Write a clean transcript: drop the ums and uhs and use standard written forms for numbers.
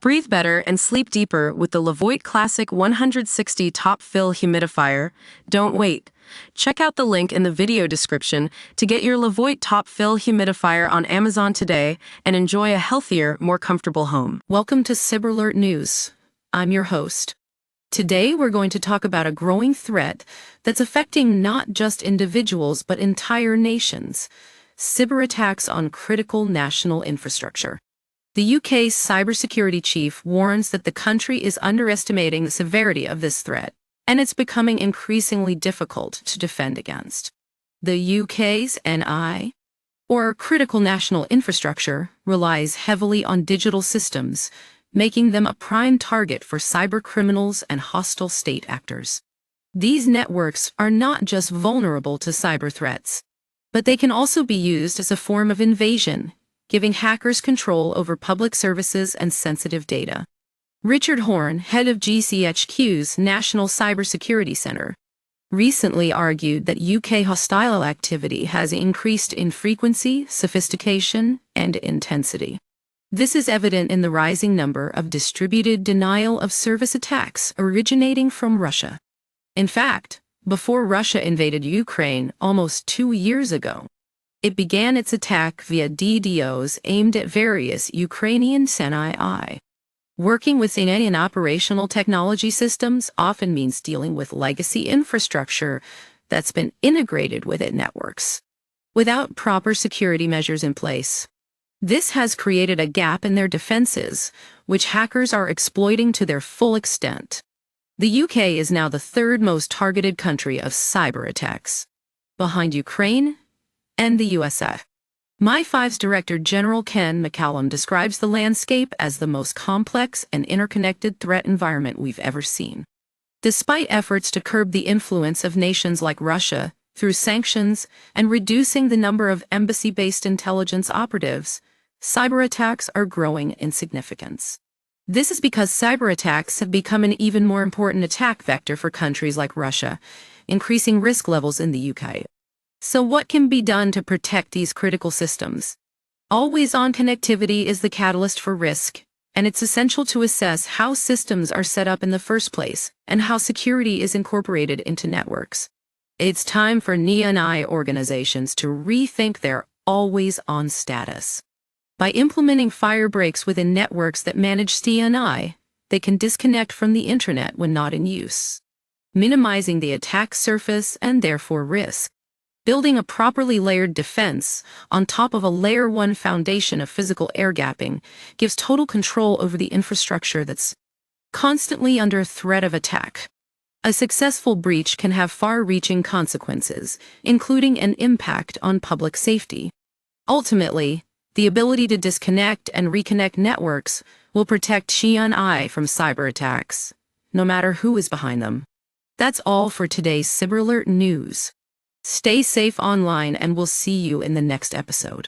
Breathe better and sleep deeper with the Levoit Classic 160 Top Fill Humidifier. Don't wait. Check out the link in the video description to get your Levoit Top Fill Humidifier on Amazon today and enjoy a healthier, more comfortable home. Welcome to Cyberalert News. I'm your host. Today we're going to talk about a growing threat that's affecting not just individuals but entire nations: cyberattacks on critical national infrastructure. The UK's cybersecurity chief warns that the country is underestimating the severity of this threat, and it's becoming increasingly difficult to defend against. The UK's NI, or critical national infrastructure, relies heavily on digital systems, making them a prime target for cybercriminals and hostile state actors. These networks are not just vulnerable to cyber threats, but they can also be used as a form of invasion, giving hackers control over public services and sensitive data. Richard Horne, head of GCHQ's National Cybersecurity Center, recently argued that UK hostile activity has increased in frequency, sophistication, and intensity. This is evident in the rising number of distributed denial-of-service attacks originating from Russia. In fact, before Russia invaded Ukraine almost 2 years ago, it began its attack via DDoS aimed at various Ukrainian CNI. Working with Iranian operational technology systems often means dealing with legacy infrastructure that's been integrated with networks without proper security measures in place. This has created a gap in their defenses, which hackers are exploiting to their full extent. The UK is now the third most targeted country of cyber attacks, behind Ukraine and the USA. MI5's Director General Ken McCallum describes the landscape as the most complex and interconnected threat environment we've ever seen. Despite efforts to curb the influence of nations like Russia through sanctions and reducing the number of embassy-based intelligence operatives, cyberattacks are growing in significance. This is because cyberattacks have become an even more important attack vector for countries like Russia, increasing risk levels in the UK. So what can be done to protect these critical systems? Always-on connectivity is the catalyst for risk, and it's essential to assess how systems are set up in the first place and how security is incorporated into networks. It's time for NI organizations to rethink their always-on status. By implementing fire breaks within networks that manage CNI, they can disconnect from the internet when not in use, minimizing the attack surface and therefore risk. Building a properly layered defense on top of a Layer 1 foundation of physical air gapping gives total control over the infrastructure that's constantly under threat of attack. A successful breach can have far-reaching consequences, including an impact on public safety. Ultimately, the ability to disconnect and reconnect networks will protect CNI from cyber attacks, no matter who is behind them. That's all for today's Cyberalert News. Stay safe online, and we'll see you in the next episode.